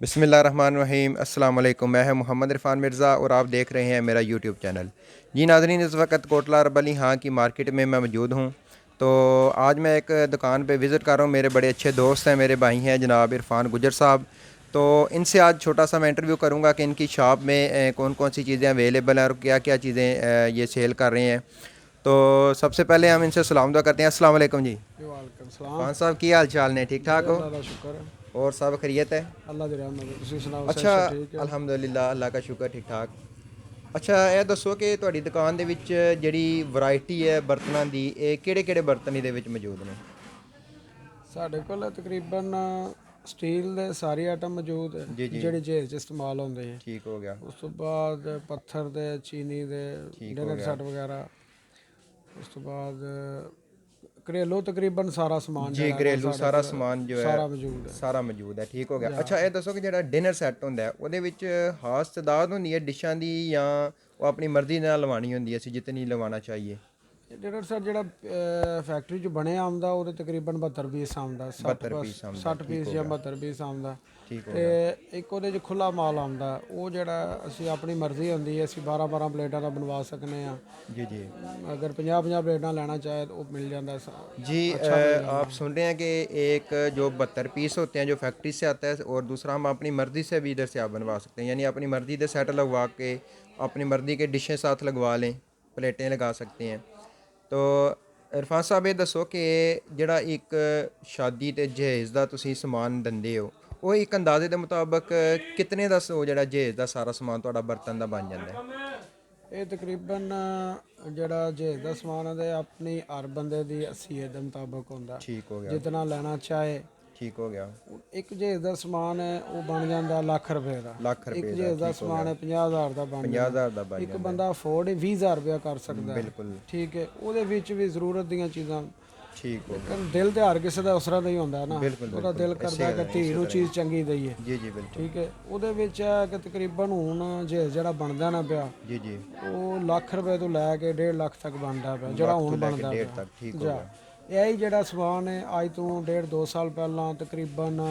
बिस्मिल्लाहिर्रहमानिर्रहीम अस्सलाम वालेकुम। मैं है मोहम्मद इरफान मिर्ज़ा और आप देख रहे हैं मेरा यूट्यूब चैनल। जी नाज़रीन, इस वक्त कोटला अरबली हाँ की मार्केट में मैं मौजूद हूँ। तो आज मैं एक दुकान पे विज़िट कर रहा हूँ। मेरे बड़े अच्छे दोस्त हैं, मेरे भाई हैं जनाब इरफान गुजर साहब। तो इनसे आज छोटा सा मैं इंटरव्यू करूँगा कि इनकी शॉप में कौन कौन सी चीज़ें अवेलेबल हैं और क्या क्या चीज़ें ये सेल कर रहे हैं। तो सबसे पहले हम इनसे सलाम दुआ करते हैं। अस्सलाम वालेकुम जी। जी वालेकुम सलाम। इरफान साहब की हाल चाल ने? ठीक ठाक जी हो? अल्लाह का शुक्र है। और सब खैरियत है? अल्लाह दी रहमत है। तुसीं सुनाओ, अच्छा, सेहत सब ठीक है? अल्हम्दुलिल्लाह, अल्लाह का शुक्र, ठीक ठाक। ਅੱਛਾ, ਇਹ ਦੱਸੋ ਕਿ ਤੁਹਾਡੀ ਦੁਕਾਨ ਦੇ ਵਿੱਚ ਜਿਹੜੀ ਵੈਰਾਈਟੀ ਹੈ ਬਰਤਨਾਂ ਦੀ, ਇਹ ਕਿਹੜੇ-ਕਿਹੜੇ ਬਰਤਨ ਇਹਦੇ ਵਿੱਚ ਮੌਜੂਦ ਨੇ? ਸਾਡੇ ਕੋਲ ਤਕਰੀਬਨ ਸਟੀਲ ਦੇ ਸਾਰੇ ਆਈਟਮ ਮੌਜੂਦ ਹੈ ਜੀ ਜੀ, ਜਿਹੜੇ ਜਹਾਜ਼ 'ਚ ਇਸਤੇਮਾਲ ਹੁੰਦੇ ਹੈ। ਠੀਕ ਹੋ ਗਿਆ। ਉਸ ਤੋਂ ਬਾਅਦ ਪੱਥਰ ਦੇ, ਚੀਨੀ ਦੇ, ਠੀਕ ਹੋ ਡਿਨਰ ਗਿਆ। ਸੈੱਟ ਵਗੈਰਾ। ਉਸ ਤੋਂ ਬਾਅਦ ਘਰੇਲੂ ਤਕਰੀਬਨ ਸਾਰਾ ਸਮਾਨ ਜੀ, ਜਿਹੜਾ ਨਾ ਘਰੇਲੂ ਸਾਡੇ ਸਾਰਾ ਕੋਲ ਸਮਾਨ ਜੋ ਹੈ ਸਾਰਾ ਮੌਜੂਦ ਹੈ। ਸਾਰਾ ਮੌਜੂਦ ਹੈ, ਠੀਕ ਹੋ ਗਿਆ। ਜਾਂ ਅੱਛਾ, ਇਹ ਦੱਸੋ ਕਿ ਜਿਹੜਾ ਡਿਨਰ ਸੈੱਟ ਹੁੰਦਾ ਹੈ ਉਹਦੇ ਵਿੱਚ ਖਾਸ ਤਾਦਾਦ ਹੁੰਦੀ ਹੈ ਡਿਸ਼ਾਂ ਦੀ, ਜਾਂ ਉਹ ਆਪਣੀ ਮਰਜ਼ੀ ਨਾਲ ਲਵਾਉਣੀ ਹੁੰਦੀ ਹੈ, ਅਸੀਂ ਜਿਤਨੀ ਲਵਾਉਣਾ ਚਾਹੀਏ? ਡਿਨਰ ਸੈੱਟ ਜਿਹੜਾ ਫੈਕਟਰੀ 'ਚ ਬਣਿਆ ਆਉਂਦਾ ਉਹਦੇ ਤਕਰੀਬਨ 72 ਪੀਸ ਆਉਂਦਾ, 60 72 ਬਸ ਪੀਸ ਆਉਂਦਾ, 60 ਠੀਕ ਪੀਸ ਹੋ ਜਾਂ ਗਿਆ, 72 ਪੀਸ ਆਉਂਦਾ। ਠੀਕ ਹੋ ਤੇ ਗਿਆ। ਇੱਕ ਉਹਦੇ 'ਚ ਖੁੱਲਾ ਮਾਲ ਆਉਂਦਾ, ਉਹ ਜਿਹੜਾ ਅਸੀਂ ਆਪਣੀ ਮਰਜ਼ੀ ਹੁੰਦੀ ਹੈ, ਅਸੀਂ 12 ਪਲੇਟਾਂ ਦਾ ਬਣਵਾ ਸਕਨੇ ਆ। जी जी ਅਗਰ 50 ਪਲੇਟਾਂ ਲੈਣਾ ਚਾਹੇ ਤਾਂ ਉਹ ਮਿਲ ਜਾਂਦਾ, जी। अच्छा मिल जाएगा। आप सुन रहे हैं कि एक जो 72 पीस होते हैं जो फैक्ट्री से आता है, और दूसरा हम अपनी मर्ज़ी से भी इधर से आप बनवा सकते हैं, यानी अपनी मर्ज़ी के सेट लगवा के अपनी मर्ज़ी के डिशें साथ लगवा लें, प्लेटें लगा सकते हैं। तो इरफान साहब, ये दसो कि ਜਿਹੜਾ ਇੱਕ ਸ਼ਾਦੀ ਤੇ ਜਹੇਜ਼ ਦਾ ਤੁਸੀਂ ਸਮਾਨ ਦਿੰਦੇ ਹੋ, ਉਹ ਇੱਕ ਅੰਦਾਜ਼ੇ ਦੇ ਮੁਤਾਬਕ ਕਿਤਨੇ ਦਾ ਉਹ ਜਿਹੜਾ ਜਹੇਜ਼ ਦਾ ਸਾਰਾ ਸਮਾਨ ਤੁਹਾਡਾ ਬਰਤਨ ਦਾ ਬਣ ਜਾਂਦਾ ਹੈ? ਇਹ ਤਕਰੀਬਨ ਜਿਹੜਾ ਜਹਾਜ਼ ਦਾ ਸਮਾਨ ਹੈ ਆਪਣੀ ਹਰ ਬੰਦੇ ਦੀ ਹਸੀਅਤ ਦੇ ਮੁਤਾਬਕ ਹੁੰਦਾ, ਠੀਕ ਹੋ ਗਿਆ, ਜਿਤਨਾ ਲੈਣਾ ਚਾਹੇ। ਠੀਕ ਹੋ ਗਿਆ। ਇੱਕ ਜਹਾਜ਼ ਦਾ ਸਮਾਨ ਹੈ ਉਹ ਬਣ ਜਾਂਦਾ ਲੱਖ ਰੁਪਏ ਦਾ। ਲੱਖ ਇੱਕ ਰੁਪਏ ਦਾ, ਜਹਾਜ਼ ਦਾ ਠੀਕ ਹੋ ਸਮਾਨ ਗਿਆ। ਹੈ 50,000 ਦਾ ਬਣ ਜਾਂਦਾ। 50,000 ਦਾ ਬਣ ਇੱਕ ਜਾਂਦਾ ਹੈ, ਬੰਦਾ ਅਫੋਰਡ 20,000 ਰੁਪਇਆ ਕਰ ਸਕਦਾ ਹੈ। ਬਿਲਕੁਲ ਠੀਕ ਹੈ, ਉਹਦੇ ਵਿੱਚ ਵੀ ਜ਼ਰੂਰਤ ਦੀਆਂ ਚੀਜ਼ਾਂ। ਠੀਕ ਹੋ ਗਿਆ। ਲੇਕਿਨ ਦਿਲ ਤੇ ਹਰ ਕਿਸੇ ਦਾ ਉਸ ਤਰ੍ਹਾਂ ਦਾ ਹੀ ਹੁੰਦਾ ਨਾ। ਬਿਲਕੁਲ ਉਹਦਾ ਬਿਲਕੁਲ, ਦਿਲ ਇਸੇ ਕਰਦਾ ਕਿ ਤਰ੍ਹਾਂ ਧੀ ਇਸੇ ਨੂੰ ਤਰ੍ਹਾਂ ਚੀਜ਼ ਚੰਗੀ ਦਈਏ। ਜੀ ਜੀ, ਬਿਲਕੁਲ। ਠੀਕ ਹੈ, ਉਹਦੇ ਵਿੱਚ ਹੈ ਕਿ ਤਕਰੀਬਨ ਹੁਣ ਜਹਾਜ਼ ਜਿਹੜਾ ਬਣਦਾ ਨਾ ਪਿਆ, ਜੀ ਜੀ, ਉਹ ਲੱਖ ਰੁਪਏ ਤੋਂ ਲੈ ਕੇ 1.5 ਲੱਖ ਤੱਕ ਬਣਦਾ ਪਿਆ, ਜਿਹੜਾ ਲੱਖ ਤੋਂ ਹੁਣ ਲੈ ਕੇ ਬਣਦਾ ਡੇਢ ਪਿਆ। ਤੱਕ, ਠੀਕ ਹੋ ਜਾ ਗਿਆ। ਇਹ ਹੀ ਜਿਹੜਾ ਸਮਾਨ ਹੈ ਅੱਜ ਤੋਂ 1.5-2 ਸਾਲ ਪਹਿਲਾਂ ਤਕਰੀਬਨ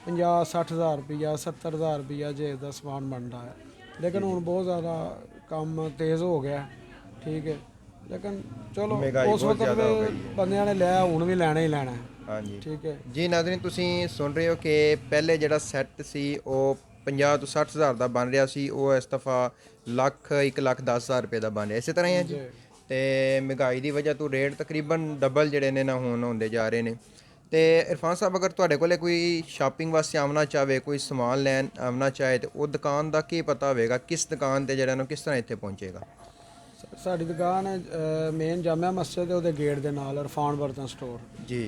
50-60 ਹਜ਼ਾਰ ਰੁਪਈਆ, 70,000 ਰੁਪਈਆ ਜਹਾਜ਼ ਦਾ ਸਮਾਨ ਬਣਦਾ ਹੈ। ਲੇਕਿਨ ਹੁਣ ਬਹੁਤ ਜ਼ਿਆਦਾ ਕੰਮ ਤੇਜ਼ ਹੋ ਗਿਆ। ਠੀਕ ਹੈ, ਲੇਕਿਨ ਚਲੋ ਮਹਿੰਗਾਈ ਉਸ ਬਹੁਤ ਵਕਤ ਜ਼ਿਆਦਾ ਹੋ ਵੀ ਗਈ ਹੈ। ਬੰਦਿਆਂ ਨੇ ਲਿਆ, ਹੁਣ ਵੀ ਲੈਣਾ ਹੀ ਲੈਣਾ ਹੈ। ਹਾਂਜੀ ਠੀਕ ਹੈ। ਜੀ ਨਾਜ਼ਰੀਨ, ਤੁਸੀਂ ਸੁਣ ਰਹੇ ਹੋ ਕਿ ਪਹਿਲੇ ਜਿਹੜਾ ਸੈੱਟ ਸੀ ਉਹ 50 ਤੋਂ 60 ਹਜ਼ਾਰ ਦਾ ਬਣ ਰਿਹਾ ਸੀ, ਉਹ ਇਸ ਦਫਾ ਲੱਖ 1,10,000 ਰੁਪਏ ਦਾ ਬਣ ਰਿਹਾ, ਇਸੇ ਤਰ੍ਹਾਂ ਹੀ ਹੈ ਜੀ। ਜੀ ਤੇ ਮਹਿੰਗਾਈ ਦੀ ਵਜ੍ਹਾ ਤੋਂ ਰੇਟ ਤਕਰੀਬਨ ਡਬਲ ਜਿਹੜੇ ਨੇ ਨਾ ਹੁਣ ਹੁੰਦੇ ਜਾ ਰਹੇ ਨੇ। ਤੇ ਇਰਫਾਨ ਸਾਹਿਬ, ਅਗਰ ਤੁਹਾਡੇ ਕੋਲੇ ਕੋਈ ਸ਼ਾਪਿੰਗ ਵਾਸਤੇ ਆਉਣਾ ਚਾਹਵੇ, ਕੋਈ ਸਮਾਨ ਲੈਣ ਆਉਣਾ ਚਾਹੇ, ਤੇ ਉਹ ਦੁਕਾਨ ਦਾ ਕੀ ਪਤਾ ਹੋਵੇਗਾ, ਕਿਸ ਦੁਕਾਨ ਤੇ ਜਿਹੜਾ ਨੂੰ ਕਿਸ ਤਰ੍ਹਾਂ ਇੱਥੇ ਪਹੁੰਚੇਗਾ? ਸਾਡੀ ਦੁਕਾਨ ਹੈ ਮੇਨ ਜਾਮਿਆ ਮਸਜਿਦ ਦੇ ਉਹਦੇ ਗੇਟ ਦੇ ਨਾਲ, ਇਰਫਾਨ ਬਰਤਨ ਸਟੋਰ। जी,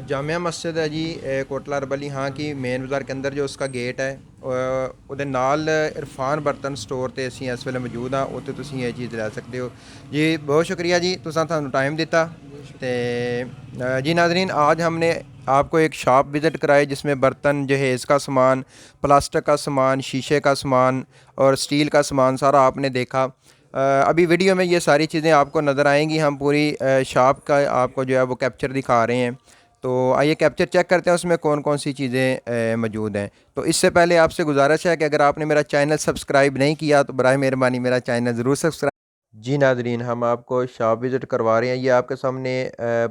जामिया मस्जिद है जी, कोटला अरबली हाँ की मेन बाज़ार के अंदर जो उसका गेट है, ਉਹਦੇ ਨਾਲ ਇਰਫਾਨ ਬਰਤਨ ਸਟੋਰ ਤੇ ਅਸੀਂ ਇਸ ਵੇਲੇ ਮੌਜੂਦ ਹਾਂ। ਉੱਥੇ ਤੁਸੀਂ ਇਹ ਚੀਜ਼ ਲੈ ਸਕਦੇ ਹੋ ਜੀ। बहुत शुक्रिया जी, तुसां ਸਾਨੂੰ टाइम दिता। तो जी नाजरीन, आज हमने आपको एक शॉप विज़िट कराई जिसमें बर्तन, जहेज़ का सामान, प्लास्टिक का सामान, शीशे का सामान और स्टील का सामान सारा आपने देखा। अभी वीडियो में ये सारी चीज़ें आपको नज़र आएंगी। हम पूरी शॉप का आपको जो है वो कैप्चर दिखा रहे हैं। तो आइए कैप्चर चेक करते हैं उसमें कौन कौन सी चीज़ें मौजूद हैं। तो इससे पहले आपसे गुजारिश है कि अगर आपने मेरा चैनल सब्सक्राइब नहीं किया तो बराए मेहरबानी मेरा चैनल ज़रूर सब्सक्राइब। जी नाजरीन, हम आपको शॉप विज़िट करवा रहे हैं। ये आपके सामने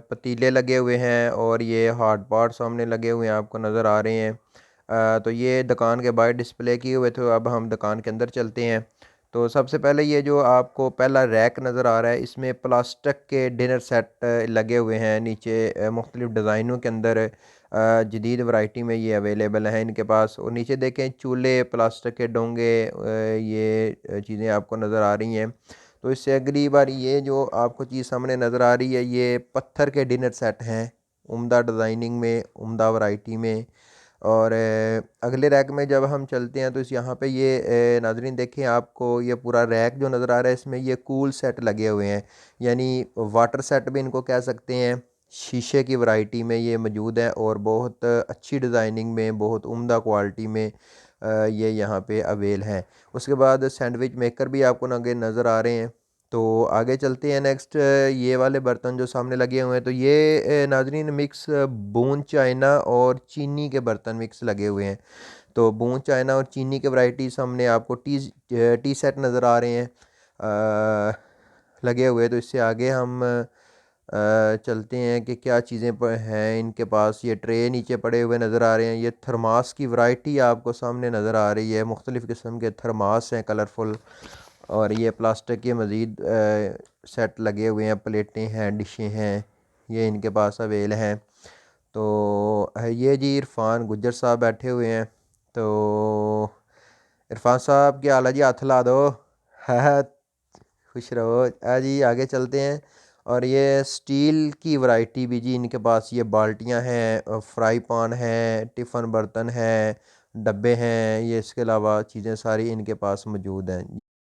पतीले लगे हुए हैं और ये हॉट पॉट सामने लगे हुए हैं, आपको नज़र आ रहे हैं। तो ये दुकान के बाहर डिस्प्ले किए हुए थे। अब हम दुकान के अंदर चलते हैं। तो सबसे पहले ये जो आपको पहला रैक नज़र आ रहा है, इसमें प्लास्टिक के डिनर सेट लगे हुए हैं। नीचे मुख्तलिफ़ डिज़ाइनों के अंदर जदीद वैरायटी में ये अवेलेबल हैं इनके पास। और नीचे देखें, चूल्हे, प्लास्टिक के डोंगे, ये चीज़ें आपको नज़र आ रही हैं। तो इससे अगली बार ये जो आपको चीज़ सामने नज़र आ रही है, ये पत्थर के डिनर सेट हैं, उम्दा डिज़ाइनिंग में, उम्दा वैरायटी में। और अगले रैक में जब हम चलते हैं तो इस यहाँ पे ये नाजरीन देखें, आपको ये पूरा रैक जो नज़र आ रहा है, इसमें ये कूल सेट लगे हुए हैं, यानी वाटर सेट भी इनको कह सकते हैं। शीशे की वैरायटी में ये मौजूद है और बहुत अच्छी डिज़ाइनिंग में, बहुत उम्दा क्वालिटी में ये यहाँ पे अवेल हैं। उसके बाद सैंडविच मेकर भी आपको आगे नज़र आ रहे हैं। तो आगे चलते हैं नेक्स्ट। ये वाले बर्तन जो सामने लगे हुए हैं, तो ये नाजरीन मिक्स बूंद चाइना और चीनी के बर्तन मिक्स लगे हुए हैं। तो बूंद चाइना और चीनी के वैरायटीज़ हमने आपको टी सेट नज़र आ रहे हैं लगे हुए। तो इससे आगे हम चलते हैं कि क्या चीज़ें पर हैं इनके पास। ये ट्रे नीचे पड़े हुए नज़र आ रहे हैं। ये थर्मास की वैरायटी आपको सामने नज़र आ रही है। मुख्तलिफ़ किस्म के थर्मास हैं कलरफुल, और ये प्लास्टिक के मज़ीद सेट लगे हुए हैं। प्लेटें हैं, डिशें हैं, ये इनके पास अवेल हैं। तो ये जी इरफान गुज्जर साहब बैठे हुए हैं। तो इरफान साहब क्या हाल है जी, हाथ ला दो। है, खुश रहो। जी आगे चलते हैं। और ये स्टील की वैरायटी भी जी इनके पास, ये बाल्टियां हैं, फ्राई पान हैं, टिफ़न बर्तन हैं, डब्बे हैं, ये इसके अलावा चीज़ें सारी इनके पास मौजूद हैं।